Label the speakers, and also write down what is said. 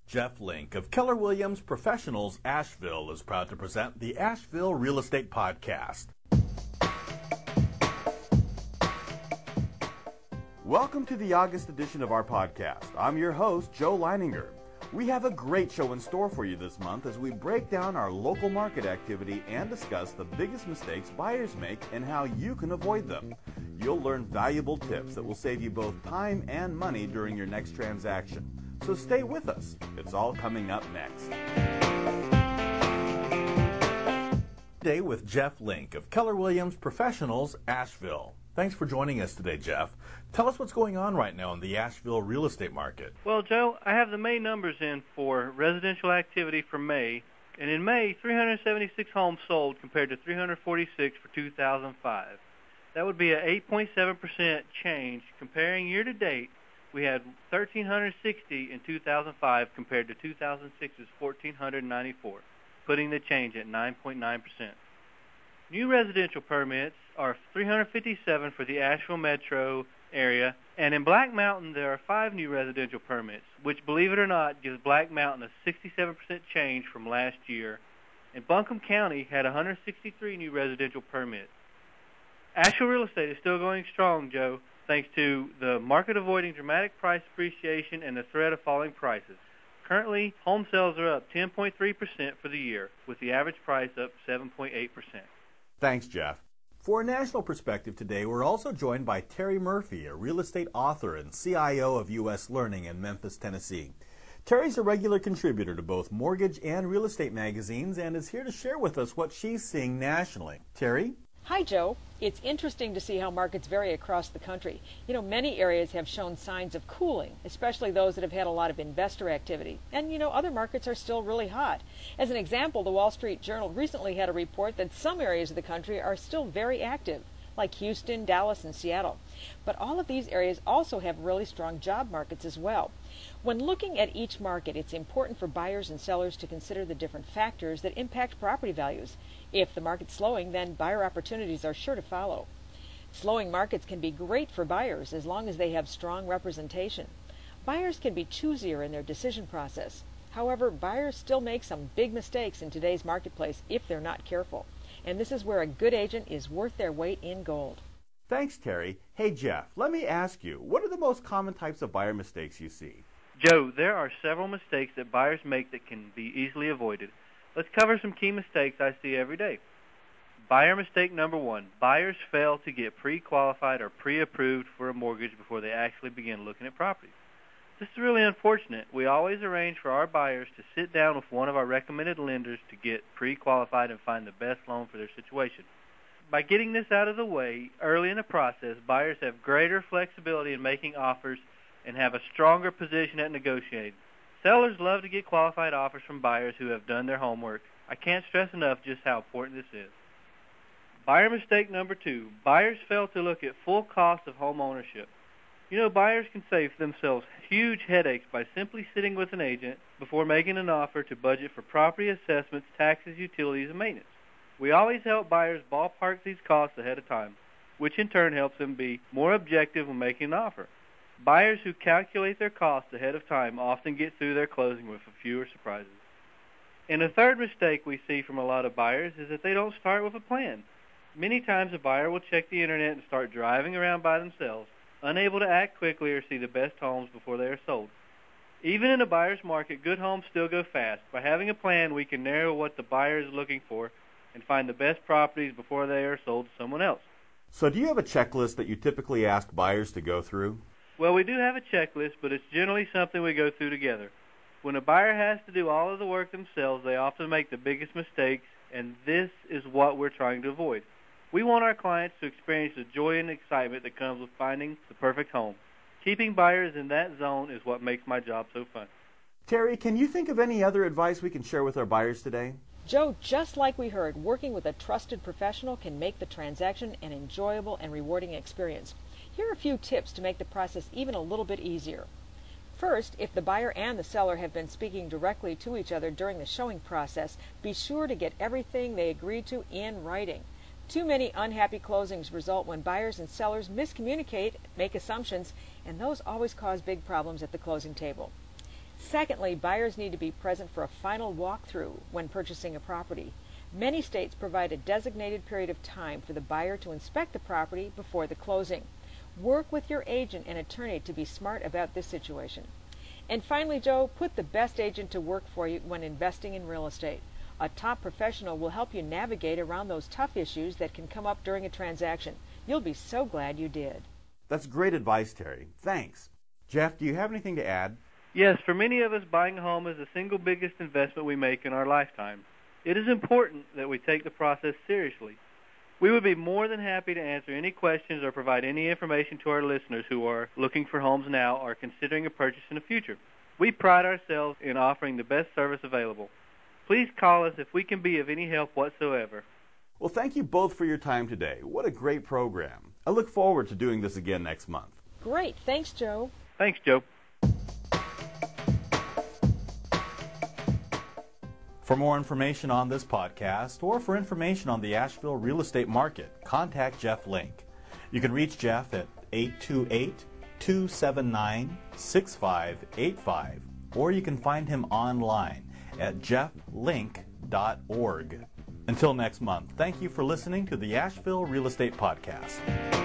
Speaker 1: Jeff Link of Keller Williams Professionals Asheville is proud to present the Asheville Real Estate Podcast. Welcome to the August edition of our podcast. I'm your host, Joe Leininger. We have a great show in store for you this month as we break down our local market activity and discuss the biggest mistakes buyers make and how you can avoid them. You'll learn valuable tips that will save you both time and money during your next transaction. So stay with us. It's all coming up next. Today with Jeff Link of Keller Williams Professionals Asheville. Thanks for joining us today, Jeff. Tell us what's going on right now in the Asheville real estate market.
Speaker 2: Well, Joe, I have the May numbers in for residential activity for May. And in May, 376 homes sold compared to 346 for 2005. That would be an 8.7% change. Comparing year to date, we had 1,360 in 2005 compared to 2006's 1,494, putting the change at 9.9%. New residential permits are 357 for the Asheville metro area, and in Black Mountain there are 5 new residential permits, which, believe it or not, gives Black Mountain a 67% change from last year. And Buncombe County had 163 new residential permits. Asheville real estate is still going strong, Joe, thanks to the market avoiding dramatic price appreciation and the threat of falling prices. Currently, home sales are up 10.3% for the year, with the average price up 7.8%.
Speaker 1: Thanks, Jeff. For a national perspective today, we're also joined by Terry Murphy, a real estate author and CIO of U.S. Learning in Memphis, Tennessee. Terry's a regular contributor to both mortgage and real estate magazines and is here to share with us what she's seeing nationally. Terry?
Speaker 3: Hi, Joe. It's interesting to see how markets vary across the country. Many areas have shown signs of cooling, especially those that have had a lot of investor activity. And, other markets are still really hot. As an example, the Wall Street Journal recently had a report that some areas of the country are still very active, like Houston, Dallas, and Seattle. But all of these areas also have really strong job markets as well. When looking at each market, it's important for buyers and sellers to consider the different factors that impact property values. If the market's slowing, then buyer opportunities are sure to follow. Slowing markets can be great for buyers as long as they have strong representation. Buyers can be choosier in their decision process. However, buyers still make some big mistakes in today's marketplace if they're not careful. And this is where a good agent is worth their weight in gold.
Speaker 1: Thanks, Terry. Hey, Jeff, let me ask you, what are the most common types of buyer mistakes you see?
Speaker 2: Joe, there are several mistakes that buyers make that can be easily avoided. Let's cover some key mistakes I see every day. Buyer mistake number 1. Buyers fail to get pre-qualified or pre-approved for a mortgage before they actually begin looking at properties. This is really unfortunate. We always arrange for our buyers to sit down with one of our recommended lenders to get pre-qualified and find the best loan for their situation. By getting this out of the way early in the process, buyers have greater flexibility in making offers and have a stronger position at negotiating. Sellers love to get qualified offers from buyers who have done their homework. I can't stress enough just how important this is. Buyer mistake number 2. Buyers fail to look at full cost of home ownership. Buyers can save themselves huge headaches by simply sitting with an agent before making an offer to budget for property assessments, taxes, utilities, and maintenance. We always help buyers ballpark these costs ahead of time, which in turn helps them be more objective when making an offer. Buyers who calculate their costs ahead of time often get through their closing with fewer surprises. And a third mistake we see from a lot of buyers is that they don't start with a plan. Many times a buyer will check the internet and start driving around by themselves, unable to act quickly or see the best homes before they are sold. Even in a buyer's market, good homes still go fast. By having a plan, we can narrow what the buyer is looking for and find the best properties before they are sold to someone else.
Speaker 1: So do you have a checklist that you typically ask buyers to go through?
Speaker 2: Well, we do have a checklist, but it's generally something we go through together. When a buyer has to do all of the work themselves, they often make the biggest mistakes, and this is what we're trying to avoid. We want our clients to experience the joy and excitement that comes with finding the perfect home. Keeping buyers in that zone is what makes my job so fun.
Speaker 1: Terry, can you think of any other advice we can share with our buyers today?
Speaker 3: Joe, just like we heard, working with a trusted professional can make the transaction an enjoyable and rewarding experience. Here are a few tips to make the process even a little bit easier. First, if the buyer and the seller have been speaking directly to each other during the showing process, be sure to get everything they agreed to in writing. Too many unhappy closings result when buyers and sellers miscommunicate, make assumptions, and those always cause big problems at the closing table. Secondly, buyers need to be present for a final walkthrough when purchasing a property. Many states provide a designated period of time for the buyer to inspect the property before the closing. Work with your agent and attorney to be smart about this situation. And finally, Joe, put the best agent to work for you when investing in real estate. A top professional will help you navigate around those tough issues that can come up during a transaction. You'll be so glad you did.
Speaker 1: That's great advice, Terry. Thanks. Jeff, do you have anything to add?
Speaker 2: Yes, for many of us, buying a home is the single biggest investment we make in our lifetime. It is important that we take the process seriously. We would be more than happy to answer any questions or provide any information to our listeners who are looking for homes now or considering a purchase in the future. We pride ourselves in offering the best service available. Please call us if we can be of any help whatsoever.
Speaker 1: Well, thank you both for your time today. What a great program. I look forward to doing this again next month.
Speaker 3: Great. Thanks, Joe.
Speaker 2: Thanks, Joe.
Speaker 1: For more information on this podcast or for information on the Asheville real estate market, contact Jeff Link. You can reach Jeff at 828-279-6585, or you can find him online at jefflink.org. Until next month, thank you for listening to the Asheville Real Estate Podcast.